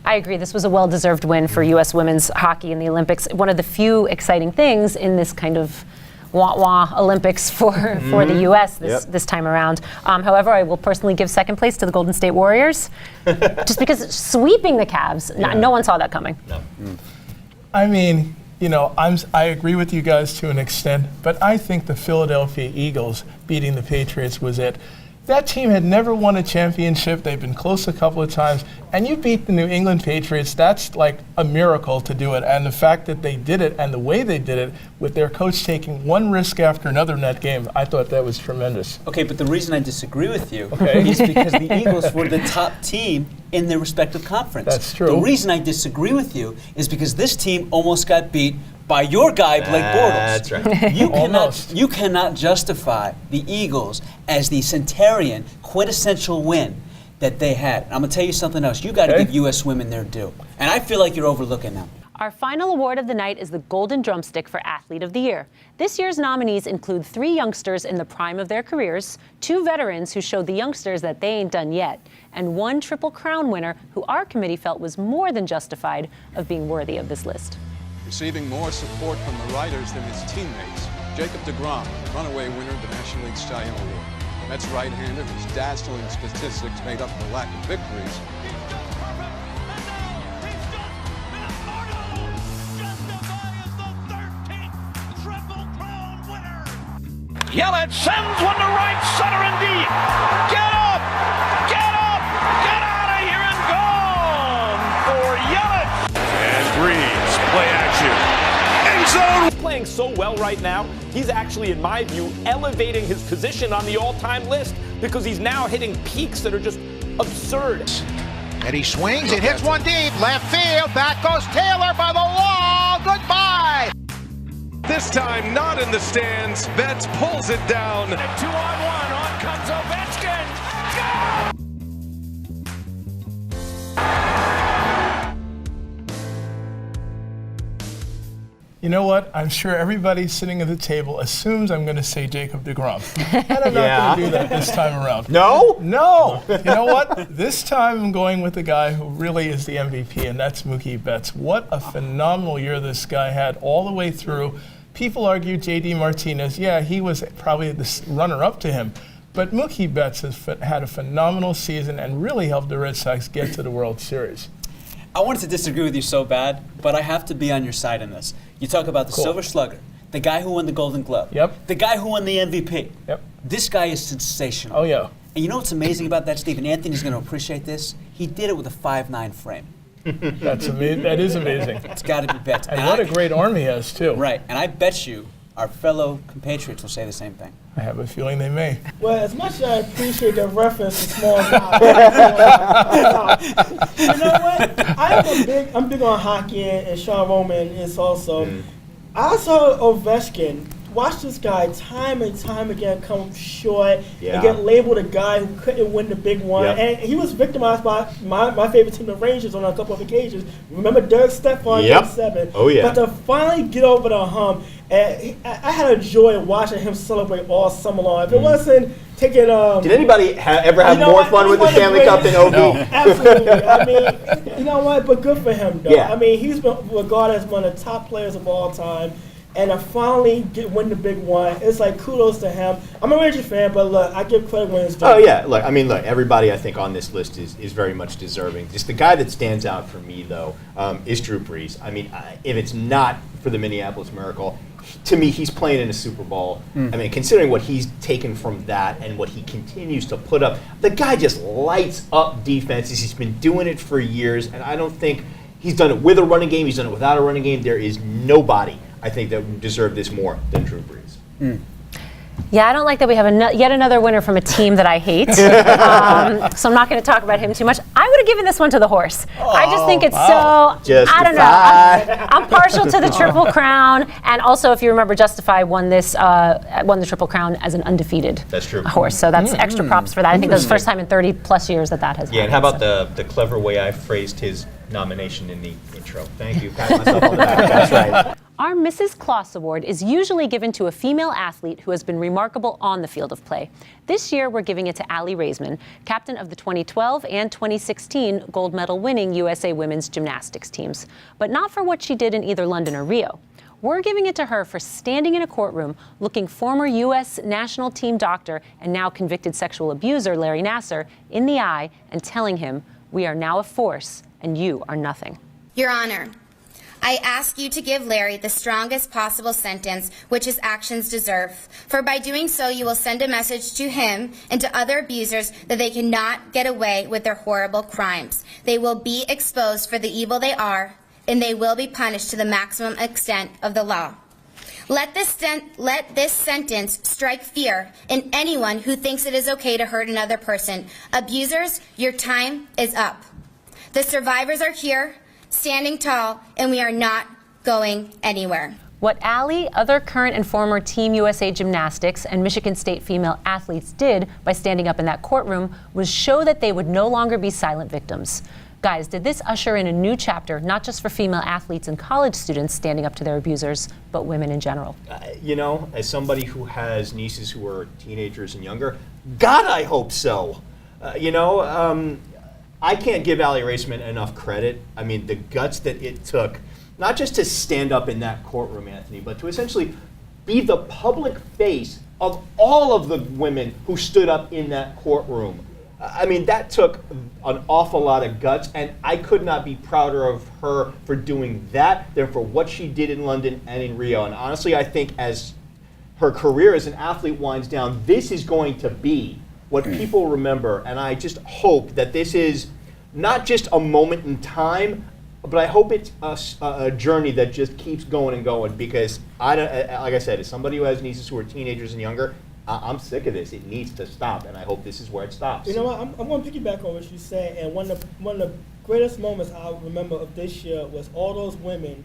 I agree. This was a well-deserved win for U.S. women's hockey in the Olympics. One of the few exciting things in this kind of wah-wah Olympics for the U.S. this time around. However, I will personally give second place to the Golden State Warriors, just because sweeping the Cavs, no one saw that coming. No. I mean, you know, I agree with you guys to an extent, but I think the Philadelphia Eagles beating the Patriots was it. That team had never won a championship. They've been close a couple of times. And you beat the New England Patriots, that's like a miracle to do it. And the fact that they did it and the way they did it with their coach taking one risk after another in that game, I thought that was tremendous. Okay, but the reason I disagree with you is because the Eagles were the top team in their respective conference. That's true. The reason I disagree with you is because this team almost got beat by your guy, Blake Bortles. That's right. You cannot justify the Eagles as the centenarian quintessential win that they had. And I'm going to tell you something else. You got to give U.S. women their due. And I feel like you're overlooking them. Our final award of the night is the Golden Drumstick for Athlete of the Year. This year's nominees include 3 youngsters in the prime of their careers, 2 veterans who showed the youngsters that they ain't done yet, and 1 Triple Crown winner who our committee felt was more than justified of being worthy of this list. Receiving more support from the riders than his teammates, Jacob deGrom, runaway winner of the National League Cy Young Award. Mets right-hander whose dazzling statistics made up for lack of victories. Yelich sends one to right center and deep. Get up! Get up! Get out of here and gone for Yelich! And Breeze, play action. End zone! He's playing so well right now, he's actually, in my view, elevating his position on the all-time list because he's now hitting peaks that are just absurd. And he swings, it hits one deep, left field, back goes Taylor by the wall, goodbye! This time, not in the stands. Betts pulls it down. 2-on-1, on comes Ovechkin. You know what? I'm sure everybody sitting at the table assumes I'm going to say Jacob deGrom. And I'm not going to do that this time around. No? No! You know what? This time I'm going with the guy who really is the MVP, and that's Mookie Betts. What a phenomenal year this guy had all the way through. People argue J.D. Martinez. Yeah, he was probably the runner-up to him. But Mookie Betts has had a phenomenal season and really helped the Red Sox get to the World Series. I wanted to disagree with you so bad, but I have to be on your side in this. You talk about the Silver Slugger, the guy who won the Golden Glove, the guy who won the MVP. This guy is sensational. Oh, yeah. And you know what's amazing about that, Steve? And Anthony's going to appreciate this. He did it with a 5'9" frame. That's amazing. That is amazing. It's got to be Betts. And what a great arm he has, too. Right. And I bet you our fellow compatriots will say the same thing. I have a feeling they may. Well, as much as I appreciate the reference to small guys, you know what? I'm big on hockey, and Sean Roman is also. I saw Ovechkin. Watch this guy time and time again come short and get labeled a guy who couldn't win the big one. And he was victimized by my favorite team, the Rangers, on a couple of occasions. Remember Dirk Stepan in Game 7? Oh, yeah. But to finally get over the hump, and I had a joy watching him celebrate all summer long. If it wasn't taking... Did anybody ever have more fun with the Stanley Cup than Ovi? No. Absolutely. I mean, you know what? But good for him, though. Yeah. I mean, he's been regarded as one of the top players of all time. And to finally win the big one, it's like kudos to him. I'm a Rangers fan, but look, I give credit when it's due. Oh, yeah. Look, everybody I think on this list is very much deserving. Just the guy that stands out for me, though, is Drew Brees. I mean, if it's not for the Minneapolis Miracle, to me, he's playing in a Super Bowl. I mean, considering what he's taken from that and what he continues to put up, the guy just lights up defenses. He's been doing it for years, and I don't think he's done it with a running game. He's done it without a running game. There is nobody, I think, that would deserve this more than Drew Brees. Yeah, I don't like that we have yet another winner from a team that I hate. So I'm not going to talk about him too much. I would have given this one to the horse. I just think it's I don't know. I'm partial to the Triple Crown, and also, if you remember, Justify won the Triple Crown as an undefeated horse. So that's extra props for that. I think that's the first time in 30 plus years that has happened. Yeah, and how about the clever way I phrased his nomination in the intro? Thank you. Pat myself on the back. That's right. Our Mrs. Kloss Award is usually given to a female athlete who has been remarkable on the field of play. This year, we're giving it to Allie Raisman, captain of the 2012 and 2016 gold medal winning USA women's gymnastics teams, but not for what she did in either London or Rio. We're giving it to her for standing in a courtroom, looking former U.S. national team doctor and now convicted sexual abuser Larry Nassar in the eye and telling him, "We are now a force and you are nothing." Your Honor, I ask you to give Larry the strongest possible sentence which his actions deserve, for by doing so you will send a message to him and to other abusers that they cannot get away with their horrible crimes. They will be exposed for the evil they are, and they will be punished to the maximum extent of the law. Let this sentence strike fear in anyone who thinks it is okay to hurt another person. Abusers, your time is up. The survivors are here, standing tall, and we are not going anywhere. What Allie, other current and former Team USA gymnastics, and Michigan State female athletes did by standing up in that courtroom was show that they would no longer be silent victims. Guys, did this usher in a new chapter, not just for female athletes and college students standing up to their abusers, but women in general? You know, as somebody who has nieces who are teenagers and younger, God, I hope so. I can't give Allie Raisman enough credit. I mean, the guts that it took, not just to stand up in that courtroom, Anthony, but to essentially be the public face of all of the women who stood up in that courtroom. I mean, that took an awful lot of guts, and I could not be prouder of her for doing that than for what she did in London and in Rio. And honestly, I think as her career as an athlete winds down, this is going to be what people remember. And I just hope that this is not just a moment in time, but I hope it's a journey that just keeps going and going, because, like I said, as somebody who has nieces who are teenagers and younger, I'm sick of this. It needs to stop, and I hope this is where it stops. You know what? I'm going to piggyback on what you said, and one of the greatest moments I remember of this year was all those women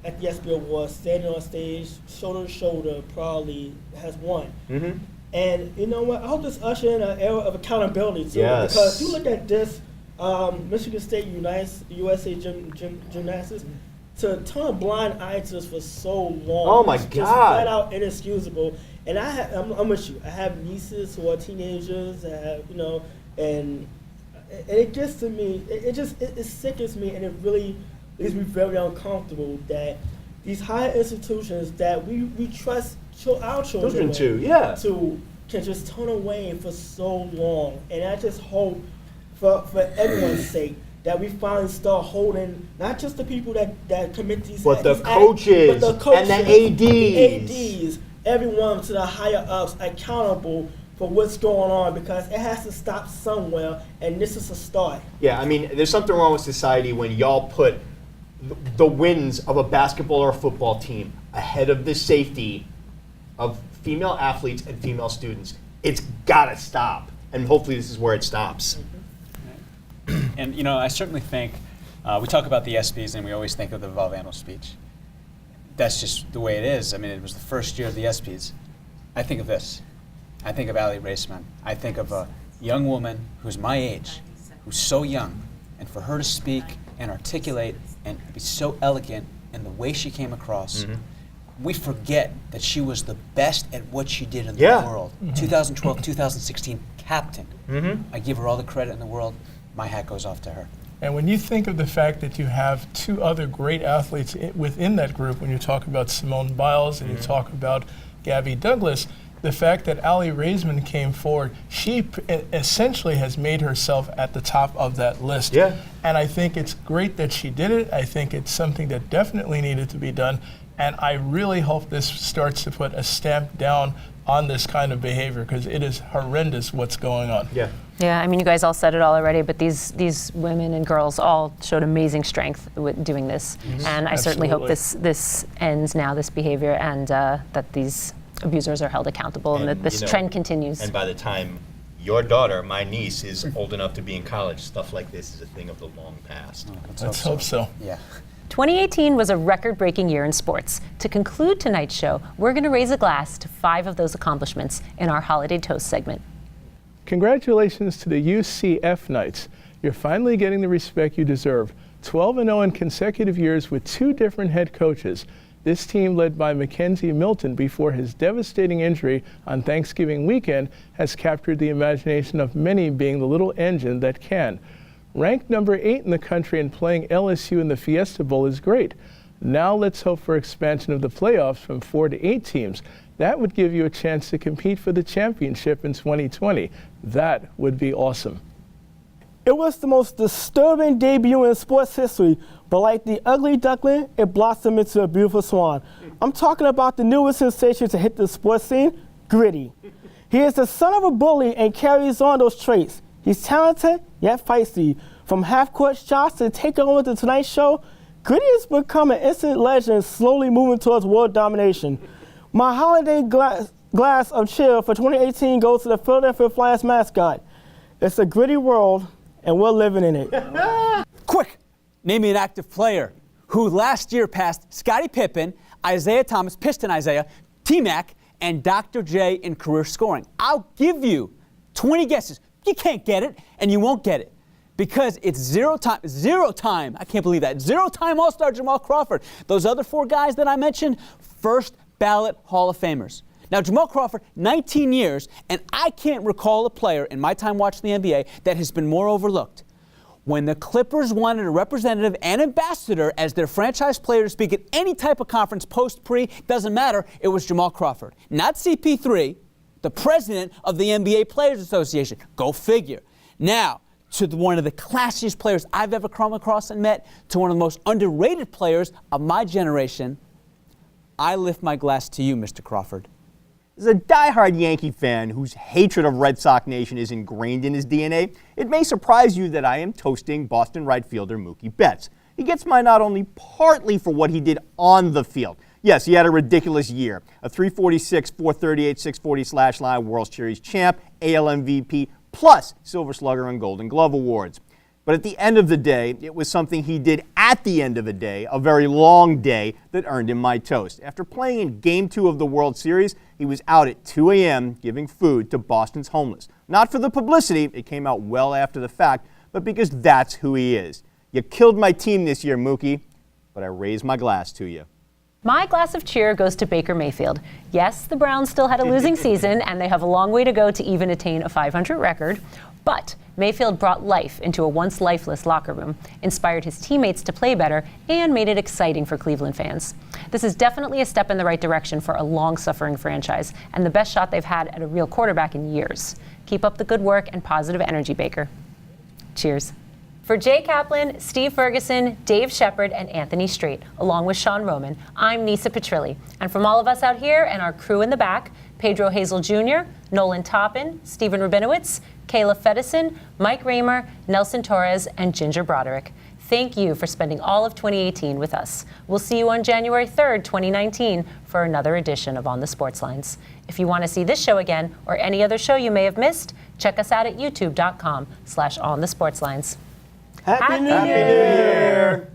at the ESPY Awards standing on stage, shoulder to shoulder, proudly has won. Mm-hmm. And you know what? I hope this usher in an era of accountability too. Yes. Because you look at this, Michigan State USA gymnastics, to turn a blind eye to this for so long. Oh my Just God! flat out inexcusable. And I'm with you. I have nieces who are teenagers. And it gets to me. It sickens me, and it really leaves me very uncomfortable that these higher institutions that we trust our children to can just turn away for so long. And I just hope for everyone's sake that we finally start holding not just the people that commit these but the these coaches, but the coaches and the ADs, everyone to the higher ups accountable for what's going on, because it has to stop somewhere, and this is a start. Yeah, I mean, there's something wrong with society when y'all put the wins of a basketball or football team ahead of the safety of female athletes and female students. It's gotta stop, and hopefully this is where it stops. And you know, I certainly think we talk about the ESPYs and we always think of the Valvano speech. That's just the way it is. I mean, it was the first year of the ESPYs. I think of this. I think of Aly Raceman. I think of a young woman who's my age, who's so young, and for her to speak and articulate and be so elegant in the way she came across, we forget that she was the best at what she did in the world. 2012, 2016 captain. I give her all the credit in the world. My hat goes off to her. And when you think of the fact that you have two other great athletes within that group, when you talk about Simone Biles and you talk about Gabby Douglas, the fact that Aly Raceman came forward, she essentially has made herself at the top of that list. Yeah. And I think it's great that she did it. I think it's something that definitely needed to be done. And I really hope this starts to put a stamp down on this kind of behavior, because it is horrendous what's going on. Yeah. Yeah, I mean, you guys all said it all already, but these women and girls all showed amazing strength with doing this. And I certainly hope this ends now, this behavior, and that these abusers are held accountable and that this trend continues. And by the time your daughter, my niece, is old enough to be in college, stuff like this is a thing of the long past. Let's hope so. Yeah. 2018 was a record-breaking year in sports. To conclude tonight's show, we're going to raise a glass to 5 of those accomplishments in our Holiday Toast segment. Congratulations to the UCF Knights. You're finally getting the respect you deserve. 12-0 in consecutive years with 2 different head coaches. This team, led by Mackenzie Milton before his devastating injury on Thanksgiving weekend, has captured the imagination of many, being the little engine that can. Ranked number 8 in the country and playing LSU in the Fiesta Bowl is great. Now let's hope for expansion of the playoffs from 4 to 8 teams. That would give you a chance to compete for the championship in 2020. That would be awesome. It was the most disturbing debut in sports history, but like the ugly duckling, it blossomed into a beautiful swan. I'm talking about the newest sensation to hit the sports scene, Gritty. He is the son of a bully and carries on those traits. He's talented, yet feisty. From half-court shots to taking over the Tonight Show, Gritty has become an instant legend, slowly moving towards world domination. My holiday glass of chill for 2018 goes to the Philadelphia Flyers mascot. It's a gritty world, and we're living in it. Quick, name me an active player who last year passed Scottie Pippen, Isaiah Thomas, Piston Isaiah, T-Mac, and Dr. J in career scoring. I'll give you 20 guesses. You can't get it, and you won't get it, because it's zero time, I can't believe that, 0-time All-Star Jamal Crawford. Those other 4 guys that I mentioned, first ballot Hall of Famers. Now, Jamal Crawford, 19 years, and I can't recall a player in my time watching the NBA that has been more overlooked. When the Clippers wanted a representative and ambassador as their franchise player to speak at any type of conference, post, pre, doesn't matter, it was Jamal Crawford. Not CP3, the president of the NBA Players Association. Go figure. Now, to one of the classiest players I've ever come across and met, to one of the most underrated players of my generation, I lift my glass to you, Mr. Crawford. As a diehard Yankee fan whose hatred of Red Sox Nation is ingrained in his DNA, it may surprise you that I am toasting Boston right fielder Mookie Betts. He gets mine not only partly for what he did on the field. Yes, he had a ridiculous year. A 346, 438, 640 slash line, World Series champ, AL MVP, plus Silver Slugger and Golden Glove awards. But at the end of the day, it was something he did at the end of a day, a very long day, that earned him my toast. After playing in Game 2 of the World Series, he was out at 2 a.m. giving food to Boston's homeless. Not for the publicity, it came out well after the fact, but because that's who he is. You killed my team this year, Mookie, but I raise my glass to you. My glass of cheer goes to Baker Mayfield. Yes, the Browns still had a losing season, and they have a long way to go to even attain a 500 record. But Mayfield brought life into a once lifeless locker room, inspired his teammates to play better, and made it exciting for Cleveland fans. This is definitely a step in the right direction for a long-suffering franchise, and the best shot they've had at a real quarterback in years. Keep up the good work and positive energy, Baker. Cheers. For Jay Kaplan, Steve Ferguson, Dave Shepard, and Anthony Strait, along with Sean Roman, I'm Nisa Petrilli. And from all of us out here and our crew in the back, Pedro Hazel Jr., Nolan Toppin, Stephen Rabinowitz, Kayla Fedison, Mike Raymer, Nelson Torres, and Ginger Broderick. Thank you for spending all of 2018 with us. We'll see you on January 3rd, 2019 for another edition of On the Sports Lines. If you want to see this show again or any other show you may have missed, check us out at youtube.com/onthesportslines. Happy New Year!